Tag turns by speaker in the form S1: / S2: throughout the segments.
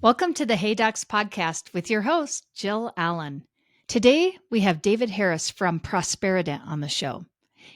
S1: Welcome to the Hey Docs podcast with your host, Jill Allen. Today, we have David Harris from Prosperident on the show.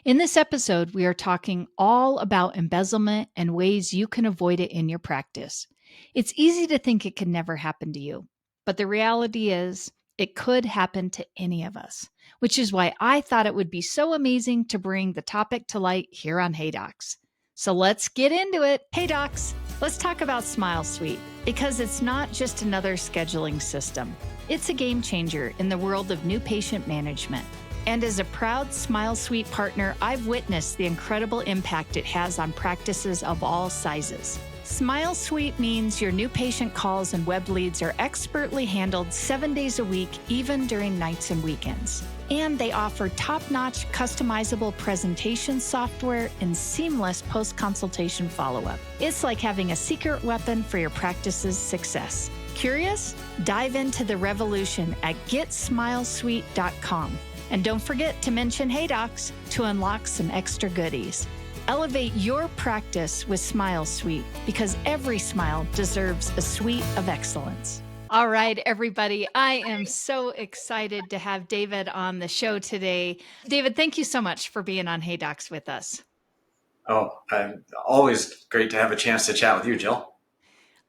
S1: In this episode, we are talking all about embezzlement and ways you can avoid it in your practice. It's easy to think it can never happen to you, but the reality is it could happen to any of us, which is why I thought it would be so amazing to bring the topic to light here on Hey Docs. So let's get into it. Hey Docs, let's talk about Smile Suite, because it's not just another scheduling system. It's a game changer in the world of new patient management. And as a proud Smile Suite partner, I've witnessed the incredible impact it has on practices of all sizes. Smile Suite means your new patient calls and web leads are expertly handled 7 days a week, even during nights and weekends. And they offer top-notch customizable presentation software and seamless post-consultation follow-up. It's like having a secret weapon for your practice's success. Curious? Dive into the revolution at GetSmileSuite.com. And don't forget to mention Hey Docs to unlock some extra goodies. Elevate your practice with Smile Suite, because every smile deserves a suite of excellence. All right, everybody. I am so excited to have David on the show today. David, thank you so much for being on Hey Docs with us.
S2: Oh, always great to have a chance to chat with you, Jill.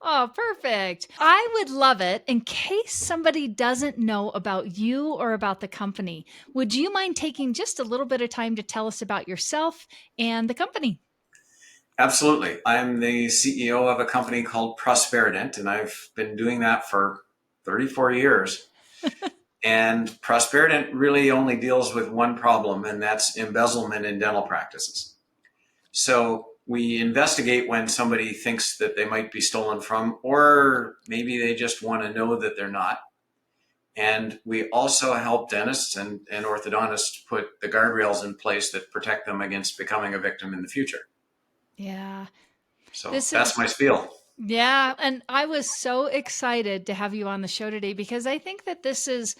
S1: Oh, perfect. I would love it. In case somebody doesn't know about you or about the company, would you mind taking just a little bit of time to tell us about yourself and the company?
S2: Absolutely. I'm the CEO of a company called Prosperident, and I've been doing that for 34 years. And Prosperident really only deals with one problem, and that's embezzlement in dental practices. So we investigate when somebody thinks that they might be stolen from, or maybe they just want to know that they're not. And we also help dentists and orthodontists put the guardrails in place that protect them against becoming a victim in the future.
S1: Yeah.
S2: So that's my spiel.
S1: Yeah. And I was so excited to have you on the show today, because I think that this is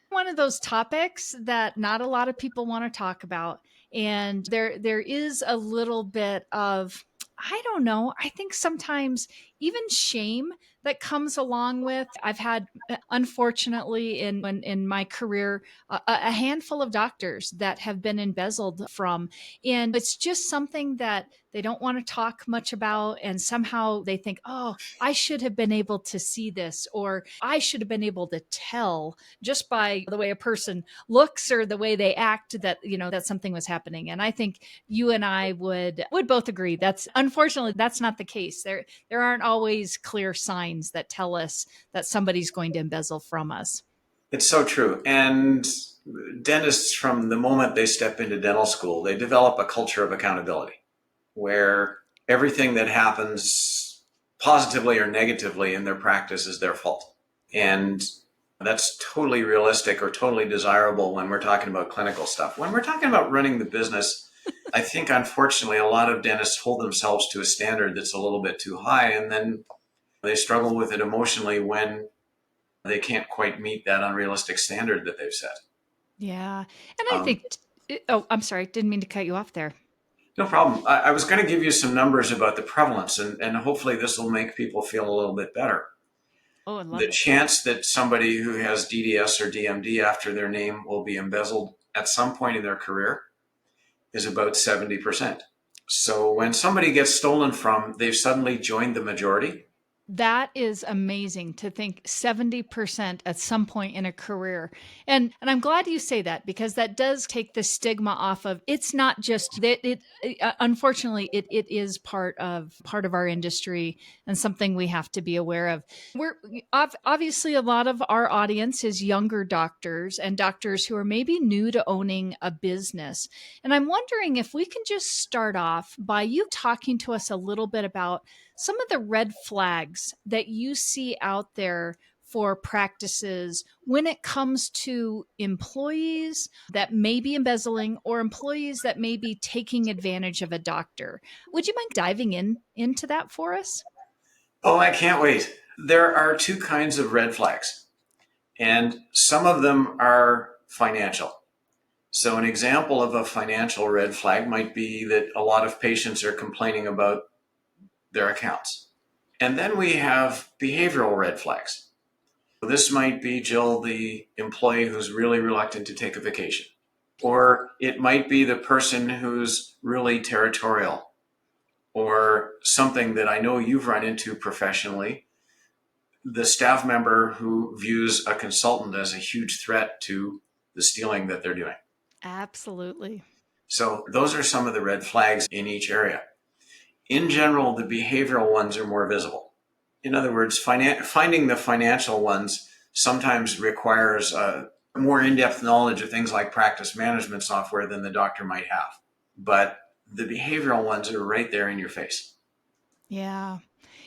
S1: one of those topics that not a lot of people want to talk about. And there is a little bit of, I don't know, I think sometimes even shame that comes along with. I've had, unfortunately, in my career, a handful of doctors that have been embezzled from, and it's just something that they don't want to talk much about, and somehow they think, oh, I should have been able to see this, or I should have been able to tell just by the way a person looks or the way they act that, that something was happening. And I think you and I would both agree that's, unfortunately, that's not the case. There aren't always clear signs that tell us that somebody's going to embezzle from us.
S2: It's so true. And dentists, from the moment they step into dental school, they develop a culture of accountability where everything that happens positively or negatively in their practice is their fault. And that's totally realistic or totally desirable when we're talking about clinical stuff. When we're talking about running the business, I think, unfortunately, a lot of dentists hold themselves to a standard that's a little bit too high, and then they struggle with it emotionally when they can't quite meet that unrealistic standard that they've set.
S1: Yeah. And I think, oh, I'm sorry, didn't mean to cut you off there.
S2: No problem. I was going to give you some numbers about the prevalence, and hopefully this will make people feel a little bit better.
S1: Oh, I love
S2: The
S1: it.
S2: chance that somebody who has DDS or DMD after their name will be embezzled at some point in their career is about 70%. So when somebody gets stolen from, they've suddenly joined the majority.
S1: That is amazing to think 70% at some point in a career. And I'm glad you say that, because that does take the stigma off of, it's not just that unfortunately it is part of our industry and something we have to be aware of. We're obviously, a lot of our audience is younger doctors and doctors who are maybe new to owning a business. And I'm wondering if we can just start off by you talking to us a little bit about some of the red flags that you see out there for practices when it comes to employees that may be embezzling or employees that may be taking advantage of a doctor. Would you mind diving into that for us?
S2: Oh, I can't wait. There are two kinds of red flags, and some of them are financial. So an example of a financial red flag might be that a lot of patients are complaining about their accounts. And then we have behavioral red flags. This might be, Jill, the employee who's really reluctant to take a vacation. Or it might be the person who's really territorial, or something that I know you've run into professionally, the staff member who views a consultant as a huge threat to the stealing that they're doing.
S1: Absolutely.
S2: So those are some of the red flags in each area. In general, the behavioral ones are more visible. In other words, finding the financial ones sometimes requires a more in-depth knowledge of things like practice management software than the doctor might have. But the behavioral ones are right there in your face.
S1: Yeah.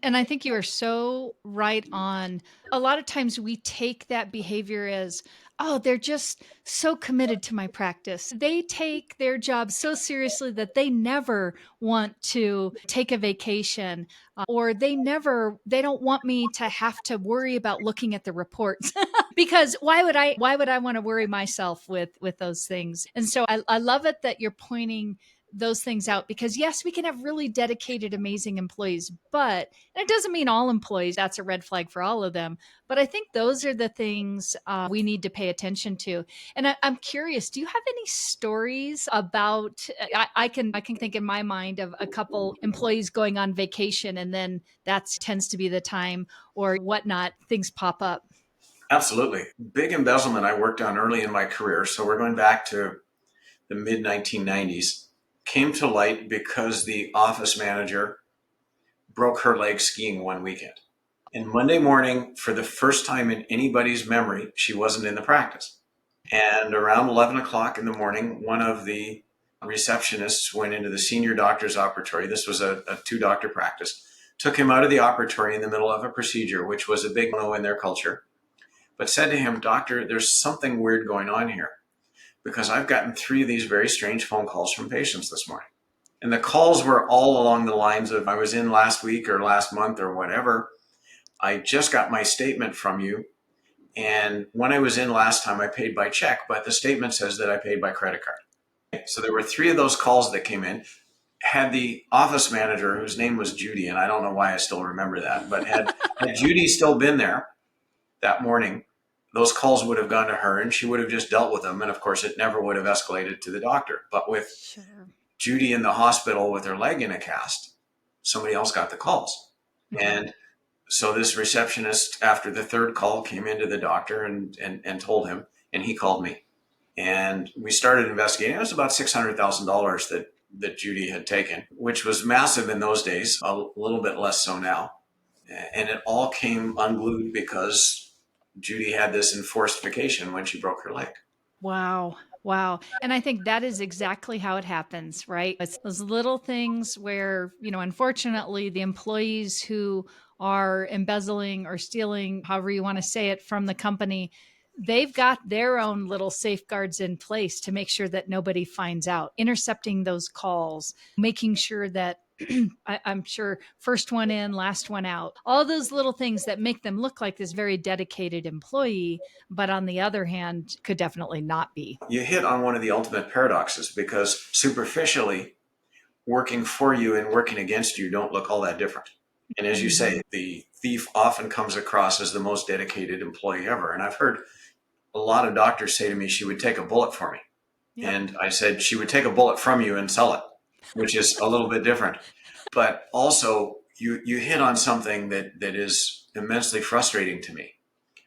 S1: And I think you are so right on. A lot of times we take that behavior as, oh, they're just so committed to my practice. They take their job so seriously that they never want to take a vacation, or they don't want me to have to worry about looking at the reports. Because why would I want to worry myself with those things? And so I love it that you're pointing those things out, because yes, we can have really dedicated, amazing employees, but and it doesn't mean all employees, that's a red flag for all of them. But I think those are the things we need to pay attention to. And I'm curious, do you have any stories about, I can think in my mind of a couple employees going on vacation, and then that tends to be the time or whatnot, things pop up.
S2: Absolutely. Big embezzlement I worked on early in my career. So we're going back to the mid 1990s, came to light because the office manager broke her leg skiing one weekend. And Monday morning, for the first time in anybody's memory, she wasn't in the practice. And around 11 o'clock in the morning, one of the receptionists went into the senior doctor's operatory. This was a two-doctor practice. Took him out of the operatory in the middle of a procedure, which was a big no in their culture, but said to him, "Doctor, there's something weird going on here, because I've gotten 3 of these very strange phone calls from patients this morning." And the calls were all along the lines of, "I was in last week or last month or whatever. I just got my statement from you. And when I was in last time, I paid by check, but the statement says that I paid by credit card." So there were 3 of those calls that came in. Had the office manager, whose name was Judy, and I don't know why I still remember that, but had Judy still been there that morning, those calls would have gone to her and she would have just dealt with them. And of course, it never would have escalated to the doctor. But with
S1: Sure.
S2: Judy in the hospital with her leg in a cast, somebody else got the calls. And so this receptionist, after the 3rd call, came into the doctor and told him, and he called me. And we started investigating. It was about $600,000 that Judy had taken, which was massive in those days, a little bit less so now. And it all came unglued because Judy had this enforced vacation when she broke her leg.
S1: Wow. Wow. And I think that is exactly how it happens, right? It's those little things where, unfortunately, the employees who are embezzling or stealing, however you want to say it, from the company, they've got their own little safeguards in place to make sure that nobody finds out, intercepting those calls, making sure that I'm sure first one in, last one out, all those little things that make them look like this very dedicated employee, but on the other hand, could definitely not be.
S2: You hit on one of the ultimate paradoxes, because superficially, working for you and working against you don't look all that different. And as you say, the thief often comes across as the most dedicated employee ever. And I've heard a lot of doctors say to me, she would take a bullet for me.
S1: Yep.
S2: And I said, she would take a bullet from you and sell it, which is a little bit different. But also, you hit on something that is immensely frustrating to me.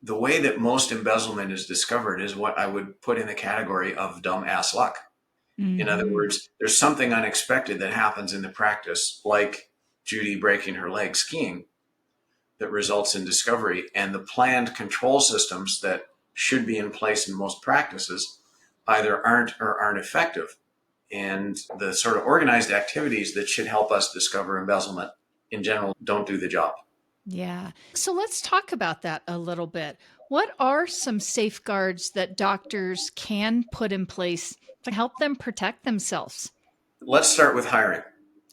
S2: The way that most embezzlement is discovered is what I would put in the category of dumb ass luck. In other words, there's something unexpected that happens in the practice, like Judy breaking her leg skiing, that results in discovery. And the planned control systems that should be in place in most practices either aren't or aren't effective. And the sort of organized activities that should help us discover embezzlement in general don't do the job.
S1: Yeah. So let's talk about that a little bit. What are some safeguards that doctors can put in place to help them protect themselves?
S2: Let's start with hiring.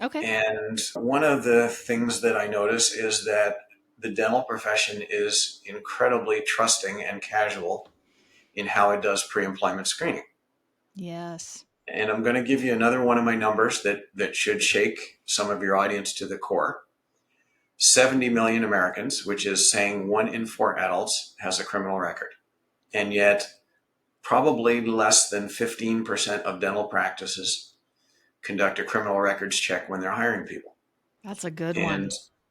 S1: Okay.
S2: And one of the things that I notice is that the dental profession is incredibly trusting and casual in how it does pre-employment screening.
S1: Yes.
S2: And I'm going to give you another one of my numbers that should shake some of your audience to the core. 70 million Americans, which is saying 1 in 4 adults has a criminal record. And yet, probably less than 15% of dental practices conduct a criminal records check when they're hiring people.
S1: That's a good
S2: And
S1: one.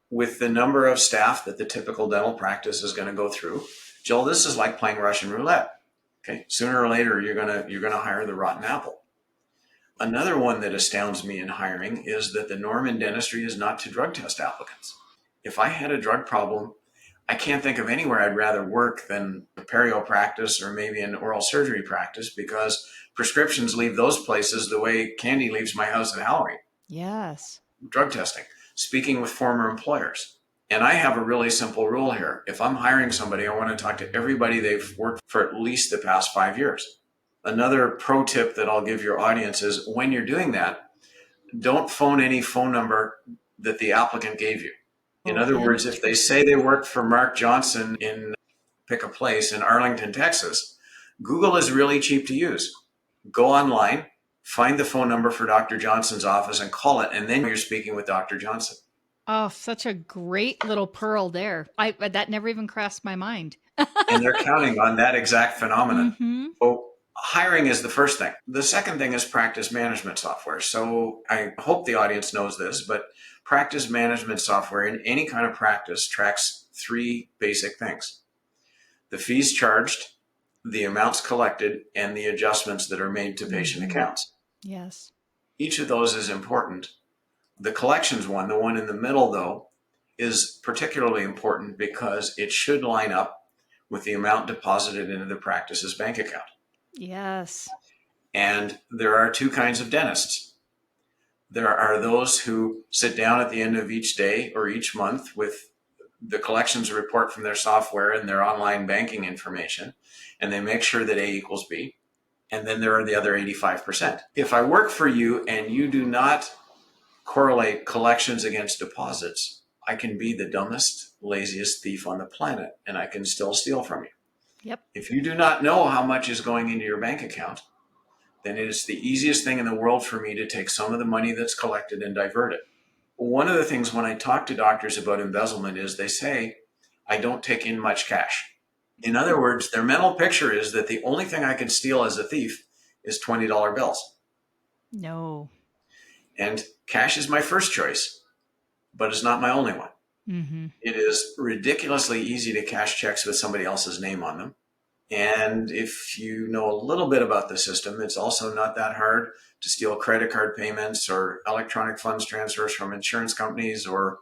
S2: with the number of staff that the typical dental practice is going to go through, Jill, this is like playing Russian roulette. Okay, sooner or later you're gonna hire the rotten apple. Another one that astounds me in hiring is that the norm in dentistry is not to drug test applicants. If I had a drug problem, I can't think of anywhere I'd rather work than a perio practice or maybe an oral surgery practice, because prescriptions leave those places the way candy leaves my house at Halloween.
S1: Yes.
S2: Drug testing, speaking with former employers. And I have a really simple rule here. If I'm hiring somebody, I want to talk to everybody they've worked for at least the past 5 years. Another pro tip that I'll give your audience is when you're doing that, don't phone any phone number that the applicant gave you. In other words, if they say they worked for Mark Johnson in pick a place in Arlington, Texas, Google is really cheap to use. Go online, find the phone number for Dr. Johnson's office and call it, and then you're speaking with Dr. Johnson.
S1: Oh, such a great little pearl there. That never even crossed my mind.
S2: And they're counting on that exact phenomenon.
S1: Mm-hmm.
S2: So hiring is the first thing. The second thing is practice management software. So I hope the audience knows this, but practice management software in any kind of practice tracks 3 basic things: the fees charged, the amounts collected, and the adjustments that are made to patient accounts.
S1: Yes.
S2: Each of those is important. The collections one, the one in the middle though, is particularly important because it should line up with the amount deposited into the practice's bank account.
S1: Yes.
S2: And there are 2 kinds of dentists. There are those who sit down at the end of each day or each month with the collections report from their software and their online banking information, and they make sure that A equals B. And then there are the other 85%. If I work for you and you do not correlate collections against deposits, I can be the dumbest, laziest thief on the planet, and I can still steal from you.
S1: Yep.
S2: If you do not know how much is going into your bank account, then it is the easiest thing in the world for me to take some of the money that's collected and divert it. One of the things when I talk to doctors about embezzlement is they say, I don't take in much cash. In other words, their mental picture is that the only thing I can steal as a thief is $20 bills.
S1: No.
S2: And cash is my first choice, but it's not my only one.
S1: Mm-hmm.
S2: It is ridiculously easy to cash checks with somebody else's name on them. And if you know a little bit about the system, it's also not that hard to steal credit card payments or electronic funds transfers from insurance companies, or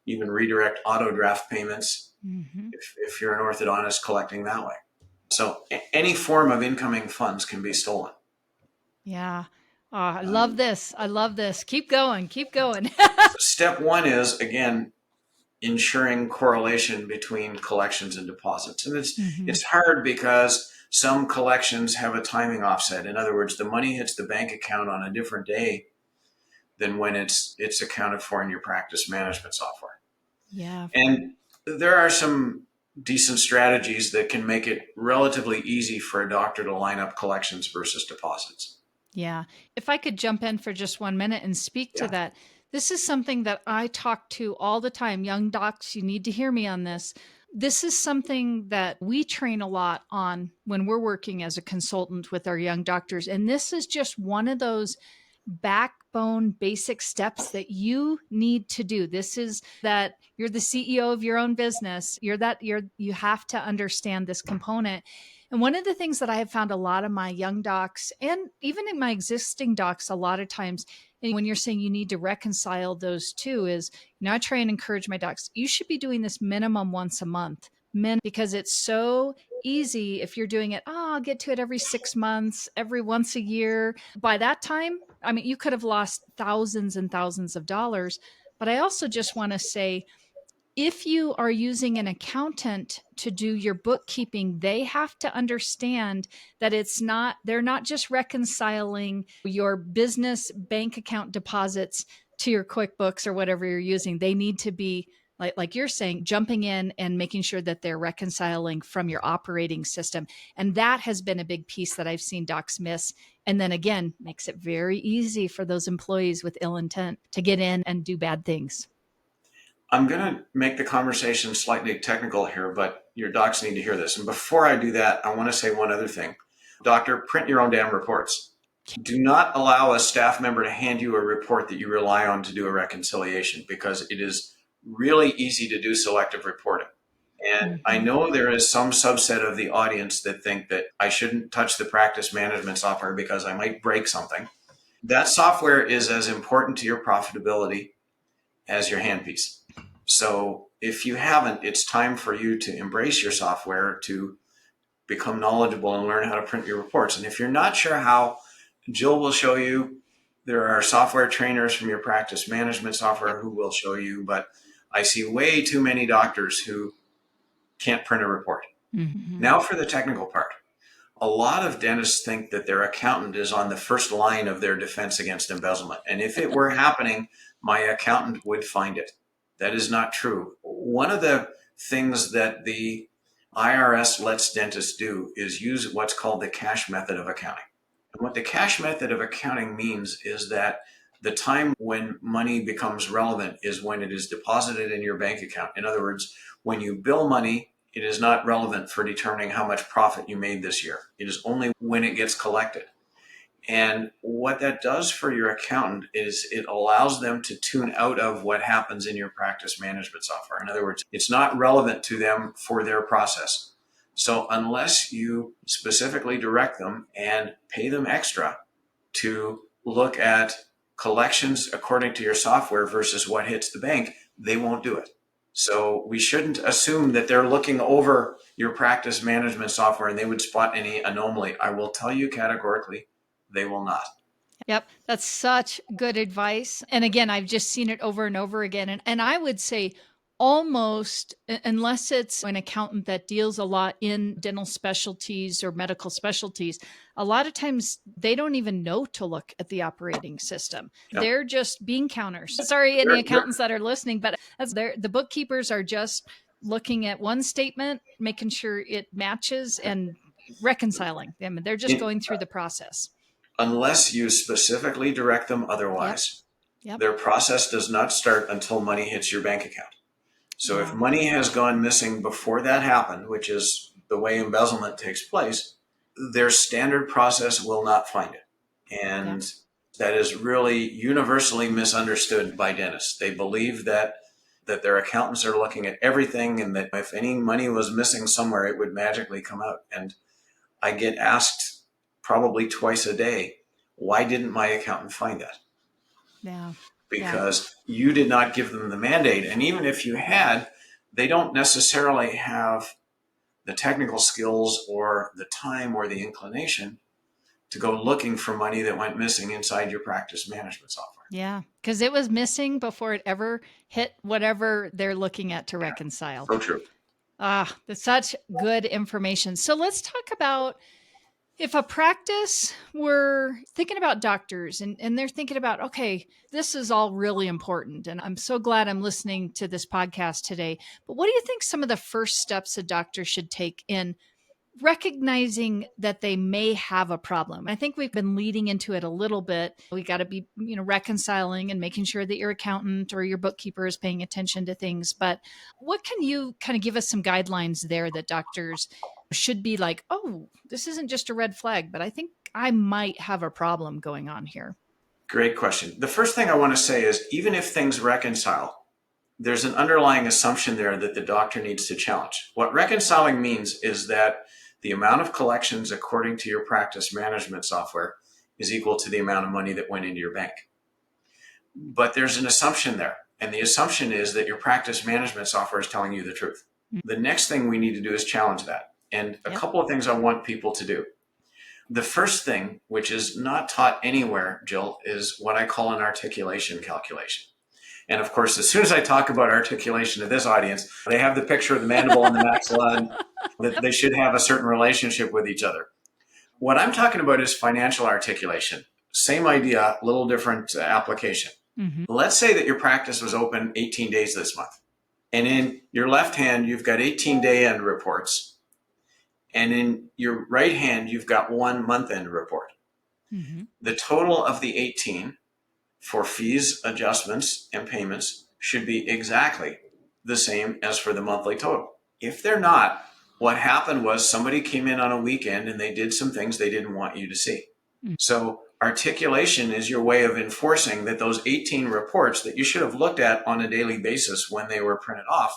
S2: even redirect auto draft payments if you're an orthodontist collecting that way. So any form of incoming funds can be stolen.
S1: Yeah. I love this. I love this. Keep going. Keep going.
S2: Step 1 is, again, ensuring correlation between collections and deposits. And it's hard because some collections have a timing offset. In other words, the money hits the bank account on a different day than when it's accounted for in your practice management software.
S1: Yeah.
S2: And there are some decent strategies that can make it relatively easy for a doctor to line up collections versus deposits.
S1: Yeah. If I could jump in for just 1 minute and speak to that. This is something that I talk to all the time. Young docs, you need to hear me on this. This is something that we train a lot on when we're working as a consultant with our young doctors. And this is just one of those backbone basic steps that you need to do. This is that you're the CEO of your own business. You have to understand this component. And one of the things that I have found a lot of my young docs and even in my existing docs, a lot of times, and when you're saying you need to reconcile those two is, I try and encourage my docs, you should be doing this minimum once a month, because it's so easy if you're doing it, I'll get to it every 6 months, every once a year. By that time, you could have lost thousands and thousands of dollars. But I also just want to say, if you are using an accountant to do your bookkeeping, they have to understand that they're not just reconciling your business bank account deposits to your QuickBooks or whatever you're using. They need to be, like you're saying, jumping in and making sure that they're reconciling from your operating system. And that has been a big piece that I've seen docs miss. And then again, makes it very easy for those employees with ill intent to get in and do bad things.
S2: I'm going to make the conversation slightly technical here, but your docs need to hear this. And before I do that, I want to say one other thing. Doctor, print your own damn reports. Do not allow a staff member to hand you a report that you rely on to do a reconciliation, because it is really easy to do selective reporting. And I know there is some subset of the audience that think that I shouldn't touch the practice management software because I might break something. That software is as important to your profitability as your handpiece. So if you haven't, it's time for you to embrace your software, to become knowledgeable and learn how to print your reports. And if you're not sure how, Jill will show you. There are software trainers from your practice management software who will show you, but I see way too many doctors who can't print a report. Now for the technical part. A lot of dentists think that their accountant is on the first line of their defense against embezzlement. And if it were happening, my accountant would find it. That is not true. One of the things that the IRS lets dentists do is use what's called the cash method of accounting. And what the cash method of accounting means is that the time when money becomes relevant is when it is deposited in your bank account. In other words, when you bill money, it is not relevant for determining how much profit you made this year. It is only when it gets collected. And what that does for your accountant is it allows them to tune out of what happens in your practice management software. In other words, it's not relevant to them for their process. So unless you specifically direct them and pay them extra to look at collections according to your software versus what hits the bank, they won't do it. So we shouldn't assume that they're looking over your practice management software and they would spot any anomaly. I will tell you categorically, they will not.
S1: Yep. That's such good advice. And again, I've just seen it over and over again. And I would say almost, unless it's an accountant that deals a lot in dental specialties or medical specialties, a lot of times they don't even know to look at the operating system. Yep. They're just bean counters. Sorry, any accountants that are listening, but the bookkeepers are just looking at one statement, making sure it matches and reconciling them. They're just going through the process.
S2: Unless you specifically direct them otherwise, their process does not start until money hits your bank account. So if money has gone missing before that happened, which is the way embezzlement takes place, their standard process will not find it. And that is really universally misunderstood by dentists. They believe that their accountants are looking at everything and that if any money was missing somewhere, it would magically come out. And I get asked probably twice a day, why didn't my accountant find that?
S1: Yeah.
S2: Because you did not give them the mandate. And even if you had, they don't necessarily have the technical skills or the time or the inclination to go looking for money that went missing inside your practice management software.
S1: Yeah, because it was missing before it ever hit whatever they're looking at to reconcile.
S2: So true.
S1: That's such good information. So let's talk about if a practice were thinking about doctors and they're thinking about, okay, this is all really important. And I'm so glad I'm listening to this podcast today. But what do you think some of the first steps a doctor should take in recognizing that they may have a problem? I think we've been leading into it a little bit. We got to be, reconciling and making sure that your accountant or your bookkeeper is paying attention to things. But what can you kind of give us some guidelines there that doctors should be like, oh, this isn't just a red flag, but I think I might have a problem going on here?
S2: Great question. The first thing I want to say is even if things reconcile, there's an underlying assumption there that the doctor needs to challenge. What reconciling means is that the amount of collections according to your practice management software is equal to the amount of money that went into your bank. But there's an assumption there. And the assumption is that your practice management software is telling you the truth. The next thing we need to do is challenge that. And a couple of things I want people to do. The first thing, which is not taught anywhere, Jill, is what I call an articulation calculation. And of course, as soon as I talk about articulation to this audience, they have the picture of the mandible and the maxilla, and that they should have a certain relationship with each other. What I'm talking about is financial articulation. Same idea, a little different application. Mm-hmm. Let's say that your practice was open 18 days this month. And in your left hand, you've got 18 day-end reports. And in your right hand, you've got 1 month-end report. Mm-hmm. The total of the 18 for fees, adjustments, and payments should be exactly the same as for the monthly total. If they're not, what happened was somebody came in on a weekend and they did some things they didn't want you to see. So articulation is your way of enforcing that those 18 reports that you should have looked at on a daily basis when they were printed off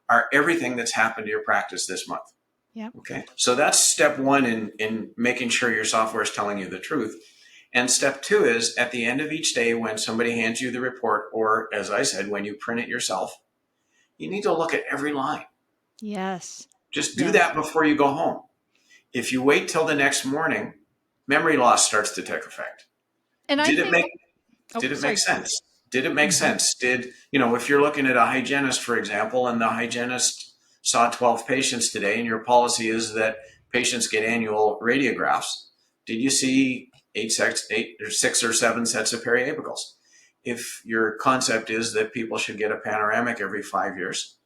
S2: are everything that's happened to your practice this month.
S1: Yep.
S2: Okay. So that's step one in making sure your software is telling you the truth. And step two is at the end of each day, when somebody hands you the report, or as I said, when you print it yourself, you need to look at every line.
S1: Yes.
S2: Just do that before you go home. If you wait till the next morning, memory loss starts to take effect.
S1: And
S2: Did it make sense? Did it make sense? If you're looking at a hygienist, for example, and the hygienist saw 12 patients today, and your policy is that patients get annual radiographs, did you see 6 or 7 sets of periapicals? If your concept is that people should get a panoramic every 5 years,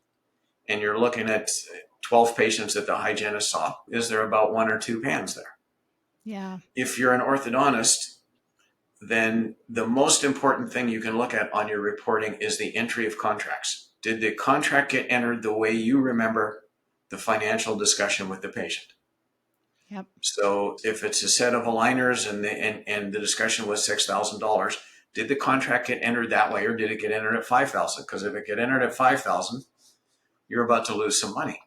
S2: and you're looking at 12 patients that the hygienist saw, is there about 1 or 2 pans there?
S1: Yeah.
S2: If you're an orthodontist, then the most important thing you can look at on your reporting is the entry of contracts. Did the contract get entered the way you remember the financial discussion with the patient?
S1: Yep.
S2: So if it's a set of aligners and the discussion was $6,000, did the contract get entered that way, or did it get entered at $5,000? Because if it get entered at $5,000, you're about to lose some money.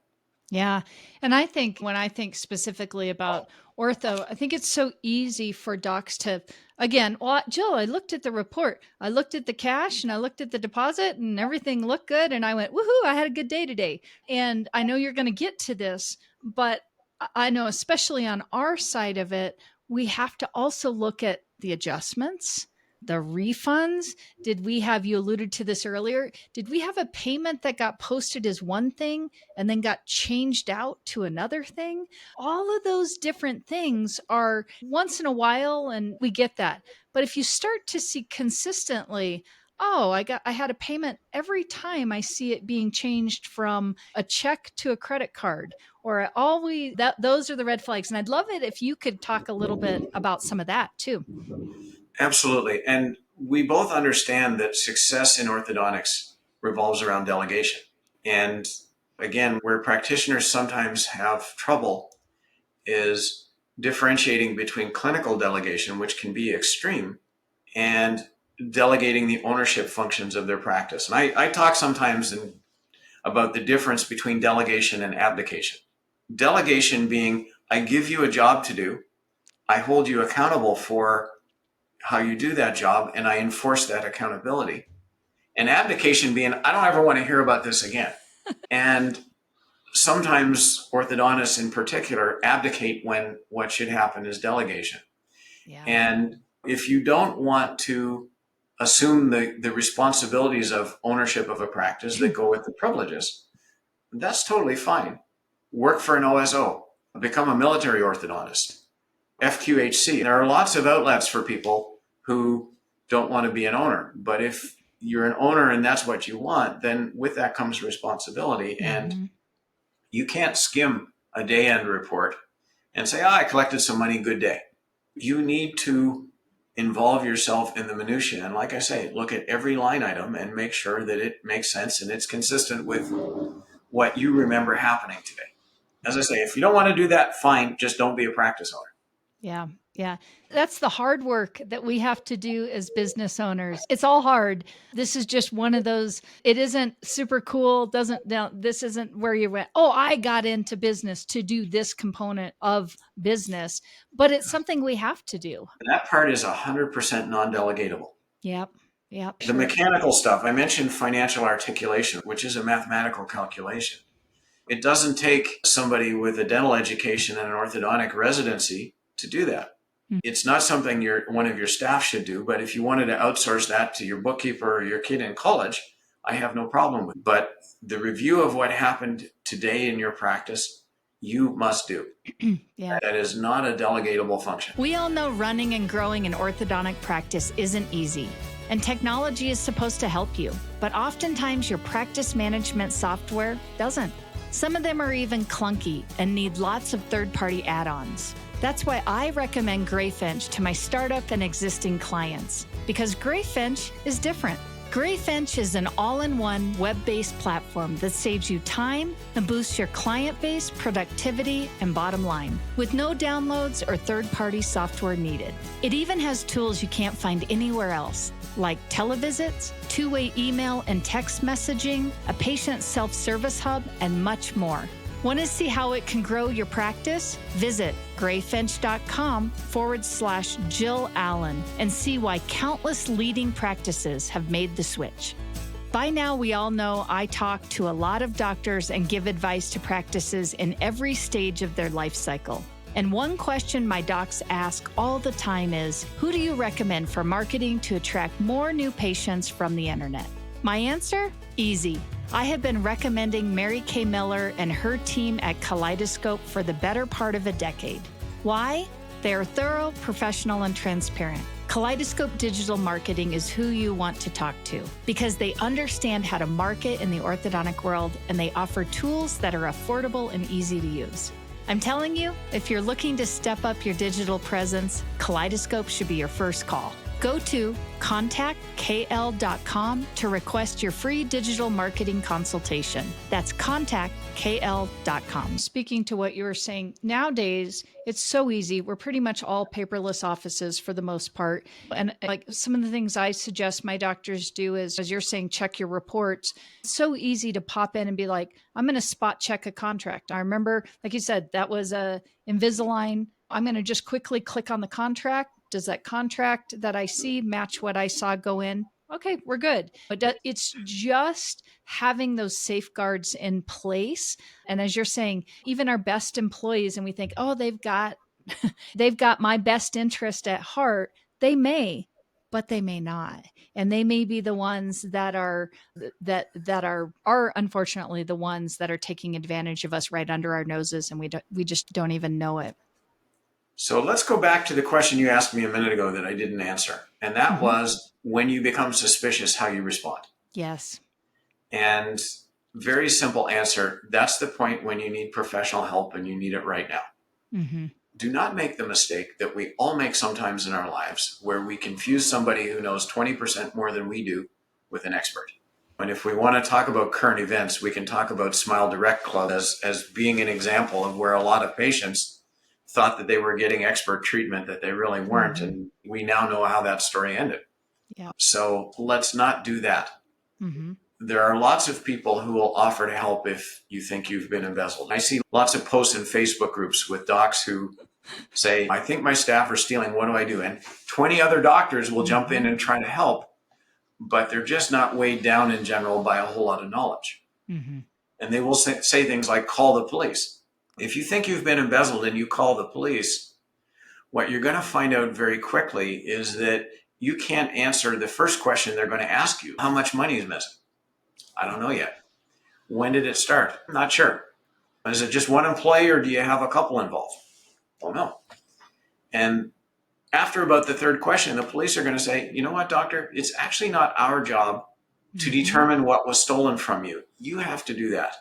S1: Yeah. And I think when I think specifically about ortho, I think it's so easy for docs to, again, well, Jill, I looked at the report, I looked at the cash, and I looked at the deposit, and everything looked good. And I went, woohoo, I had a good day today. And I know you're going to get to this, but I know, especially on our side of it, we have to also look at the adjustments, the refunds. Did we have, you alluded to this earlier, did we have a payment that got posted as one thing and then got changed out to another thing? All of those different things are once in a while, and we get that. But if you start to see consistently, oh, I had a payment every time I see it being changed from a check to a credit card, or those are the red flags. And I'd love it if you could talk a little bit about some of that too.
S2: Absolutely. And we both understand that success in orthodontics revolves around delegation. And again, where practitioners sometimes have trouble is differentiating between clinical delegation, which can be extreme, and delegating the ownership functions of their practice. And I talk sometimes about the difference between delegation and abdication. Delegation being, I give you a job to do, I hold you accountable for how you do that job, and I enforce that accountability. And abdication being, I don't ever want to hear about this again. And sometimes orthodontists in particular abdicate when what should happen is delegation. Yeah. And if you don't want to assume the responsibilities of ownership of a practice that go with the privileges, that's totally fine. Work for an OSO, become a military orthodontist, FQHC. There are lots of outlets for people who don't want to be an owner. But if you're an owner and that's what you want, then with that comes responsibility. Mm-hmm. And you can't skim a day-end report and say, I collected some money, good day. You need to involve yourself in the minutiae. And like I say, look at every line item and make sure that it makes sense and it's consistent with what you remember happening today. As I say, if you don't want to do that, fine, just don't be a practice owner.
S1: Yeah. Yeah. That's the hard work that we have to do as business owners. It's all hard. This is just one of those, it isn't super cool. This isn't where you went, oh, I got into business to do this component of business, but it's something we have to do.
S2: That part is 100% non-delegatable.
S1: Yep. Yep.
S2: The mechanical stuff, I mentioned financial articulation, which is a mathematical calculation. It doesn't take somebody with a dental education and an orthodontic residency to do that. It's not something one of your staff should do, but if you wanted to outsource that to your bookkeeper or your kid in college, I have no problem with it. But the review of what happened today in your practice, you must do. Yeah. That is not a delegatable function.
S1: We all know running and growing an orthodontic practice isn't easy, and technology is supposed to help you, but oftentimes your practice management software doesn't. Some of them are even clunky and need lots of third-party add-ons. That's why I recommend Greyfinch to my startup and existing clients, because Greyfinch is different. Grayfinch is an all-in-one web-based platform that saves you time and boosts your client base, productivity, and bottom line, with no downloads or third-party software needed. It even has tools you can't find anywhere else, like televisits, two-way email and text messaging, a patient self-service hub, and much more. Want to see how it can grow your practice? Visit grayfinch.com/Jill Allen and see why countless leading practices have made the switch. By now, we all know I talk to a lot of doctors and give advice to practices in every stage of their life cycle. And one question my docs ask all the time is, who do you recommend for marketing to attract more new patients from the internet? My answer? Easy. I have been recommending Mary Kay Miller and her team at Kaleidoscope for the better part of a decade. Why? They are thorough, professional, and transparent. Kaleidoscope Digital Marketing is who you want to talk to because they understand how to market in the orthodontic world, and they offer tools that are affordable and easy to use. I'm telling you, if you're looking to step up your digital presence, Kaleidoscope should be your first call. Go to contactkl.com to request your free digital marketing consultation. That's contactkl.com. Speaking to what you were saying, nowadays, it's so easy. We're pretty much all paperless offices for the most part. And like some of the things I suggest my doctors do is, as you're saying, check your reports. It's so easy to pop in and be like, I'm going to spot check a contract. I remember, like you said, that was a Invisalign. I'm going to just quickly click on the contract. Does that contract that I see match what I saw go in? Okay, we're good. But it's just having those safeguards in place. And as you're saying, even our best employees, and we think, oh, they've got my best interest at heart. They may, but they may not. And they may be the ones that are unfortunately the ones that are taking advantage of us right under our noses, and we just don't even know it.
S2: So let's go back to the question you asked me a minute ago that I didn't answer. And that was, when you become suspicious, how you respond.
S1: Yes.
S2: And very simple answer. That's the point when you need professional help and you need it right now.
S1: Mm-hmm.
S2: Do not make the mistake that we all make sometimes in our lives, where we confuse somebody who knows 20% more than we do with an expert. And if we want to talk about current events, we can talk about Smile Direct Club as being an example of where a lot of patients thought that they were getting expert treatment that they really weren't. Mm-hmm. And we now know how that story ended.
S1: Yeah.
S2: So let's not do that.
S1: Mm-hmm.
S2: There are lots of people who will offer to help if you think you've been embezzled. I see lots of posts in Facebook groups with docs who say, I think my staff are stealing. What do I do? And 20 other doctors will jump in and try to help, but they're just not weighed down in general by a whole lot of knowledge.
S1: Mm-hmm.
S2: And they will say things like, call the police. If you think you've been embezzled and you call the police, what you're going to find out very quickly is that you can't answer the first question they're going to ask you. How much money is missing? I don't know yet. When did it start? I'm not sure. Is it just one employee or do you have a couple involved? Don't know. And after about the third question, the police are going to say, you know what, doctor? It's actually not our job to determine what was stolen from you. You have to do that.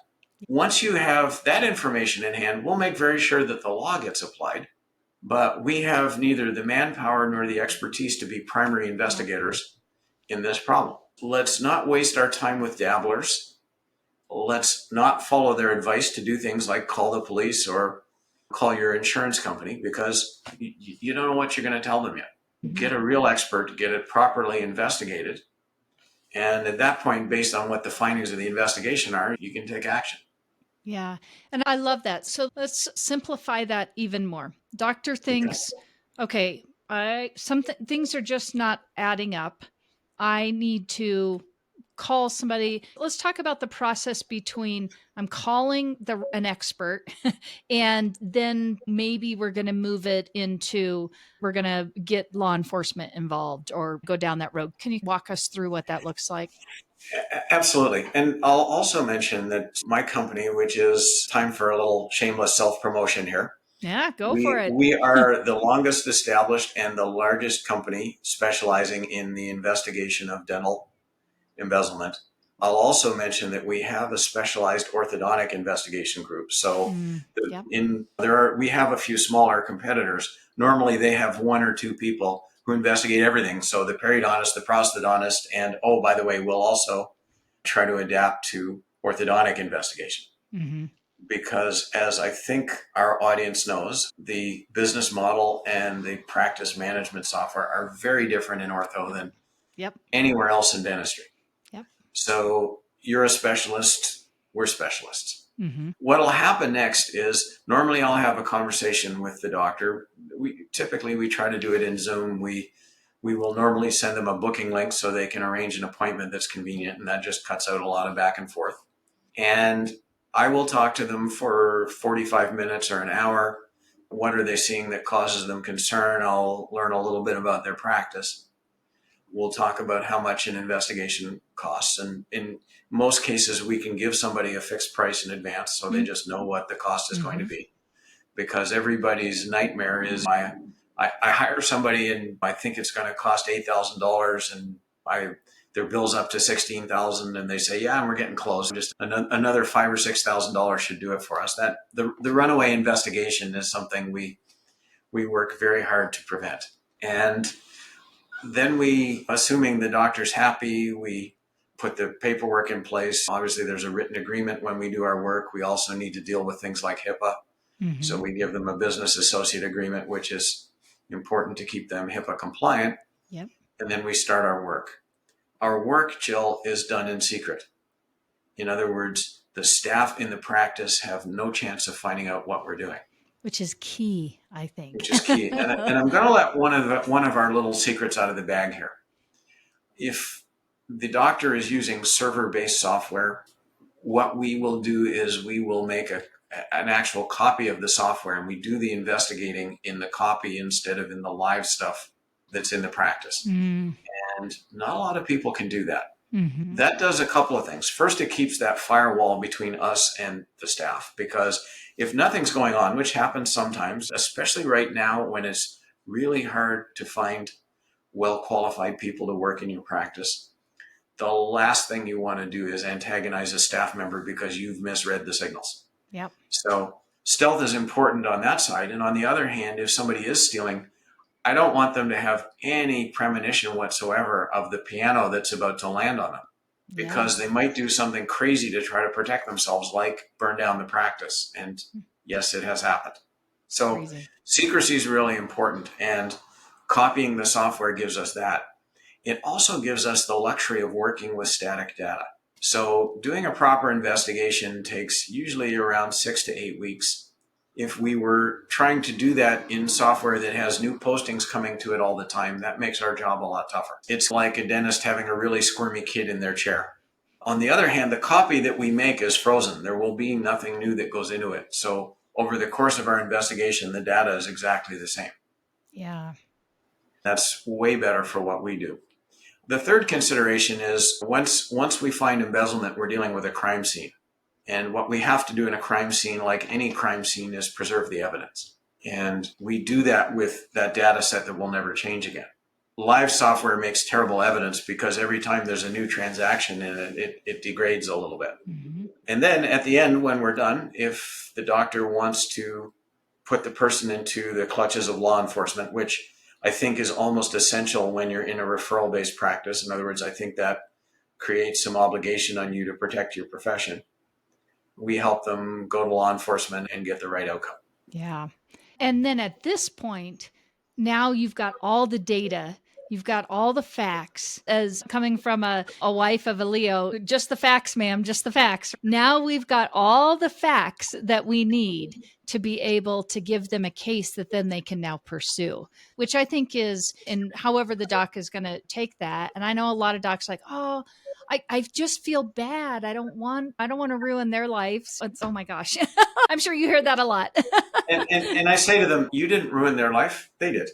S2: Once you have that information in hand, we'll make very sure that the law gets applied. But we have neither the manpower nor the expertise to be primary investigators in this problem. Let's not waste our time with dabblers. Let's not follow their advice to do things like call the police or call your insurance company, because you don't know what you're going to tell them yet. Get a real expert, get it properly investigated. And at that point, based on what the findings of the investigation are, you can take action.
S1: Yeah. And I love that. So let's simplify that even more. Doctor thinks, okay, things are just not adding up. I need to call somebody. Let's talk about the process between I'm calling an expert and then maybe we're going to move it into, we're going to get law enforcement involved or go down that road. Can you walk us through what that looks like?
S2: Absolutely. And I'll also mention that my company, which is time for a little shameless self-promotion here.
S1: Yeah, go for it.
S2: We are the longest established and the largest company specializing in the investigation of dental embezzlement. I'll also mention that we have a specialized orthodontic investigation group. So we have a few smaller competitors. Normally they have one or two people who investigate everything. So the periodontist, the prosthodontist, and oh, by the way, we'll also try to adapt to orthodontic investigation. Mm-hmm. Because as I think our audience knows, the business model and the practice management software are very different in ortho than anywhere else in dentistry. Yep. So you're a specialist, we're specialists. Mm-hmm. What'll happen next is normally I'll have a conversation with the doctor. We try to do it in Zoom. We will normally send them a booking link so they can arrange an appointment that's convenient, and that just cuts out a lot of back and forth. And I will talk to them for 45 minutes or an hour. What are they seeing that causes them concern? I'll learn a little bit about their practice. We'll talk about how much an investigation costs. And in most cases, we can give somebody a fixed price in advance so they just know what the cost is going to be. Because everybody's nightmare is I hire somebody and I think it's going to cost $8,000 and their bill's up to $16,000 and they say, yeah, we're getting close. Just another $5,000 or $6,000 should do it for us. That the runaway investigation is something we work very hard to prevent. And then assuming the doctor's happy, we put the paperwork in place. Obviously, there's a written agreement when we do our work. We also need to deal with things like HIPAA. Mm-hmm. So we give them a business associate agreement, which is important to keep them HIPAA compliant. Yep. And then we start our work. Our work, Jill, is done in secret. In other words, the staff in the practice have no chance of finding out what we're doing.
S1: Which is key, I think.
S2: Which is key. And I'm going to let one of our little secrets out of the bag here. If the doctor is using server-based software, what we will do is we will make an actual copy of the software and we do the investigating in the copy instead of in the live stuff that's in the practice. Mm. And not a lot of people can do that. Mm-hmm. That does a couple of things. First, it keeps that firewall between us and the staff, because if nothing's going on, which happens sometimes, especially right now when it's really hard to find well-qualified people to work in your practice, the last thing you want to do is antagonize a staff member because you've misread the signals. Yep. So stealth is important on that side. And on the other hand, if somebody is stealing, I don't want them to have any premonition whatsoever of the piano that's about to land on them, because they might do something crazy to try to protect themselves, like burn down the practice. And yes, it has happened. So secrecy is really important, and copying the software gives us that. It also gives us the luxury of working with static data. So doing a proper investigation takes usually around 6 to 8 weeks. If we were trying to do that in software that has new postings coming to it all the time, that makes our job a lot tougher. It's like a dentist having a really squirmy kid in their chair. On the other hand, the copy that we make is frozen. There will be nothing new that goes into it. So over the course of our investigation, the data is exactly the same. Yeah. That's way better for what we do. The third consideration is once we find embezzlement, we're dealing with a crime scene. And what we have to do in a crime scene, like any crime scene, is preserve the evidence. And we do that with that data set that will never change again. Live software makes terrible evidence because every time there's a new transaction in it, it degrades a little bit. Mm-hmm. And then at the end, when we're done, if the doctor wants to put the person into the clutches of law enforcement, which I think is almost essential when you're in a referral-based practice. In other words, I think that creates some obligation on you to protect your profession. We help them go to law enforcement and get the right outcome. Yeah. And then at this point, now you've got all the data, you've got all the facts. As coming from a wife of a Leo, just the facts, ma'am, just the facts. Now we've got all the facts that we need to be able to give them a case that then they can now pursue, which I think is, and however the doc is going to take that. And I know a lot of docs like, oh, I just feel bad. I don't want to ruin their lives. It's, oh my gosh. I'm sure you hear that a lot. and I say to them, you didn't ruin their life. They did.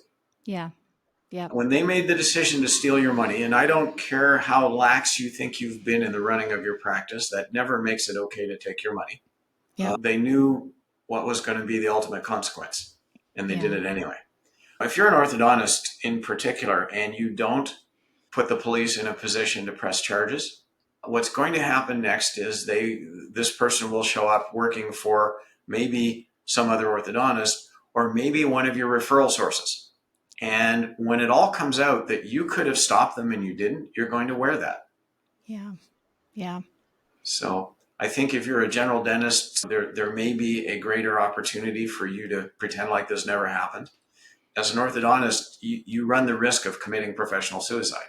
S2: Yeah. Yeah. When they made the decision to steal your money, and I don't care how lax you think you've been in the running of your practice, that never makes it okay to take your money. Yeah. They knew what was going to be the ultimate consequence, and they did it anyway. If you're an orthodontist in particular, and you don't put the police in a position to press charges, what's going to happen next is this person will show up working for maybe some other orthodontist or maybe one of your referral sources. And when it all comes out that you could have stopped them and you didn't, you're going to wear that.
S1: Yeah. Yeah.
S2: So I think if you're a general dentist, there may be a greater opportunity for you to pretend like this never happened. As an orthodontist, you run the risk of committing professional suicide.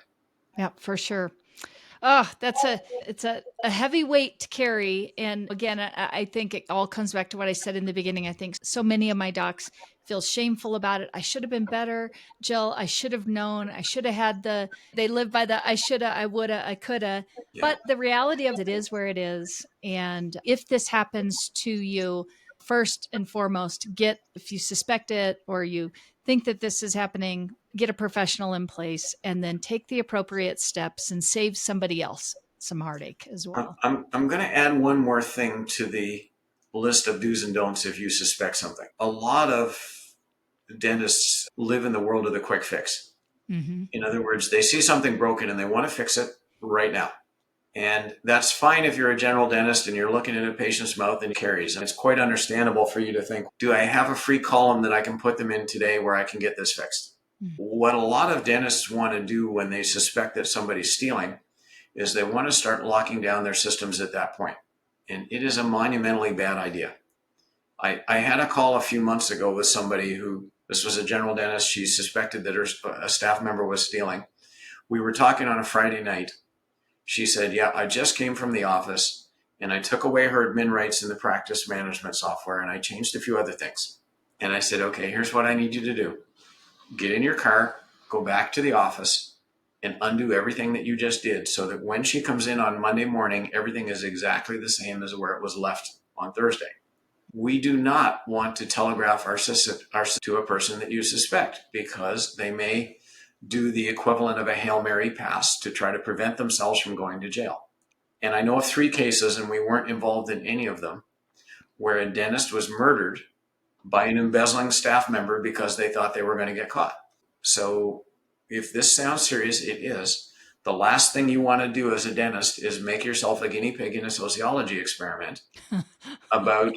S1: Yeah, for sure. Oh, it's a heavy weight to carry. And again, I think it all comes back to what I said in the beginning. I think so many of my docs feel shameful about it. I should have been better, Jill. I should have known. I should have had they live by the I shoulda, I woulda, I coulda.
S2: Yeah.
S1: But the reality of it is where it is. And if this happens to you, first and foremost, if you suspect it or you think that this is happening, get a professional in place, and then take the appropriate steps and save somebody else some heartache as well.
S2: I'm going to add one more thing to the list of do's and don'ts if you suspect something. A lot of dentists live in the world of the quick fix.
S1: Mm-hmm.
S2: In other words, they see something broken and they want to fix it right now. And that's fine if you're a general dentist and you're looking at a patient's mouth and caries. And it's quite understandable for you to think, do I have a free column that I can put them in today where I can get this fixed? Mm-hmm. What a lot of dentists want to do when they suspect that somebody's stealing is they want to start locking down their systems at that point. And it is a monumentally bad idea. I had a call a few months ago with somebody who, this was a general dentist, she suspected that a staff member was stealing. We were talking on a Friday night. She said, yeah, I just came from the office and I took away her admin rights in the practice management software and I changed a few other things. And I said, okay, here's what I need you to do. Get in your car, go back to the office and undo everything that you just did so that when she comes in on Monday morning, everything is exactly the same as where it was left on Thursday. We do not want to telegraph our to a person that you suspect because they may do the equivalent of a Hail Mary pass to try to prevent themselves from going to jail. And I know of 3 cases, and we weren't involved in any of them, where a dentist was murdered by an embezzling staff member because they thought they were going to get caught. So if this sounds serious, it is. The last thing you want to do as a dentist is make yourself a guinea pig in a sociology experiment about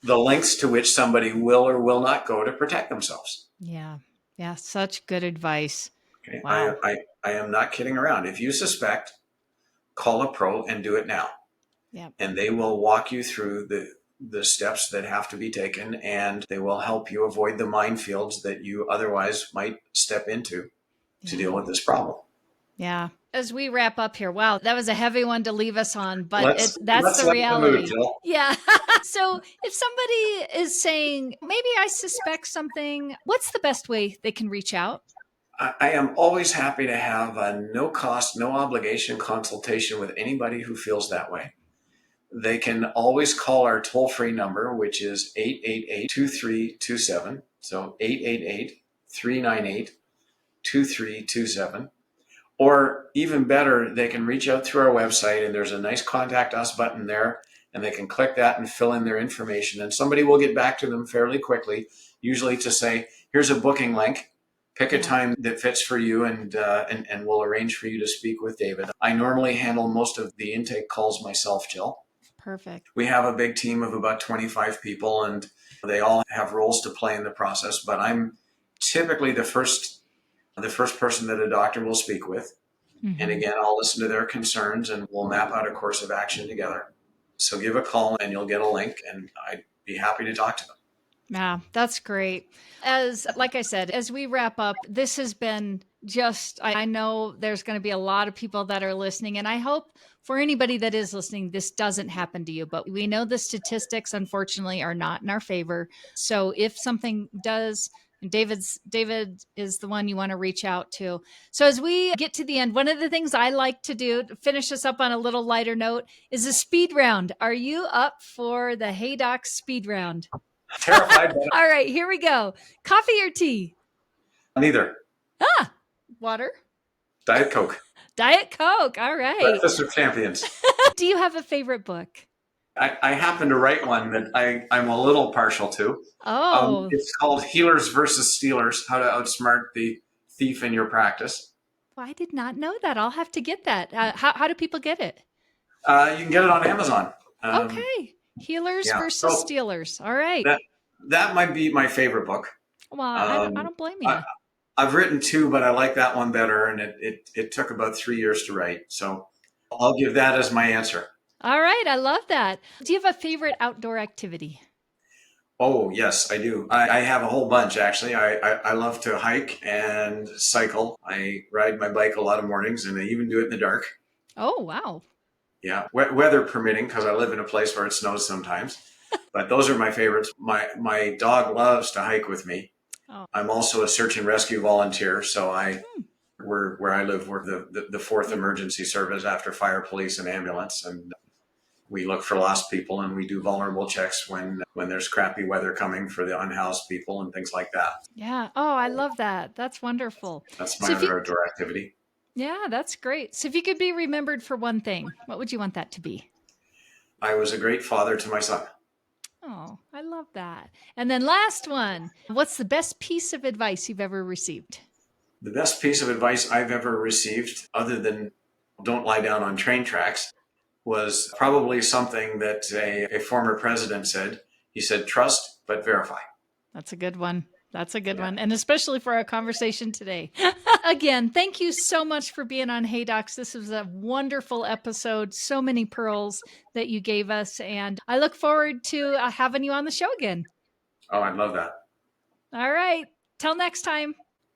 S2: the lengths to which somebody will or will not go to protect themselves.
S1: Yeah. Yeah. Such good advice.
S2: Okay.
S1: Wow.
S2: I am not kidding around. If you suspect, call a pro and do it now.
S1: Yeah.
S2: And they will walk you through the steps that have to be taken, and they will help you avoid the minefields that you otherwise might step into to deal with this problem.
S1: Yeah. As we wrap up here, wow, that was a heavy one to leave us on, but that's the reality. Yeah. So if somebody is saying, maybe I suspect something, what's the best way they can reach out?
S2: I am always happy to have a no cost, no obligation consultation with anybody who feels that way. They can always call our toll-free number, which is 888-2327. So 888-398-2327. Or even better, they can reach out through our website and there's a nice contact us button there and they can click that and fill in their information. And somebody will get back to them fairly quickly, usually to say, here's a booking link. Pick a time that fits for you and we'll arrange for you to speak with David. I normally handle most of the intake calls myself, Jill.
S1: Perfect.
S2: We have a big team of about 25 people and they all have roles to play in the process, but I'm typically the first person that a doctor will speak with. Mm-hmm. And again, I'll listen to their concerns and we'll map out a course of action together. So give a call and you'll get a link and I'd be happy to talk to them.
S1: Yeah, that's great. Like I said, as we wrap up, this has been I know there's going to be a lot of people that are listening, and I hope for anybody that is listening, this doesn't happen to you, but we know the statistics, unfortunately, are not in our favor. So if something does, David is the one you want to reach out to. So as we get to the end, one of the things I like to do to finish us up on a little lighter note is a speed round. Are you up for the Hey Doc speed round?
S2: Terrified.
S1: All right, here we go. Coffee or tea?
S2: Neither.
S1: Water?
S2: Diet Coke.
S1: Diet Coke. All right.
S2: Breakfast of Champions.
S1: Do you have a favorite book?
S2: I happen to write one that I'm a little partial to.
S1: Oh.
S2: It's called Healers versus Stealers, How to Outsmart the Thief in Your Practice.
S1: Well, I did not know that. I'll have to get that. How do people get it?
S2: You can get it on Amazon.
S1: Okay. Healers versus Stealers. All right.
S2: That might be my favorite book.
S1: Well, I don't blame you.
S2: I've written two, but I like that one better, and it took about 3 years to write. So I'll give that as my answer.
S1: All right, I love that. Do you have a favorite outdoor activity?
S2: Oh, yes, I do. I have a whole bunch, actually. I love to hike and cycle. I ride my bike a lot of mornings, and I even do it in the dark.
S1: Oh, wow.
S2: Yeah, weather permitting, because I live in a place where it snows sometimes. But those are my favorites. My dog loves to hike with me.
S1: Oh,
S2: I'm also a search and rescue volunteer, so I
S1: hmm.
S2: where I live, we're the fourth emergency service after fire, police, and ambulance, and we look for lost people and we do vulnerable checks when there's crappy weather coming for the unhoused people and things like that.
S1: Yeah. Oh, I love that. That's wonderful.
S2: That's
S1: So
S2: my
S1: if you,
S2: other outdoor activity.
S1: yeah, that's great. So if you could be remembered for one thing, what would you want that to be?
S2: I was a great father to my son.
S1: Oh, I love that. And then last one, what's the best piece of advice you've ever received?
S2: The best piece of advice I've ever received, other than don't lie down on train tracks, was probably something that a former president said. He said, trust, but verify.
S1: That's a good one. That's a good
S2: Yeah.
S1: one. And especially for our conversation today. Again, thank you so much for being on Hey Docs. This was a wonderful episode. So many pearls that you gave us. And I look forward to having you on the show again.
S2: Oh, I'd love that.
S1: All right. Till next time.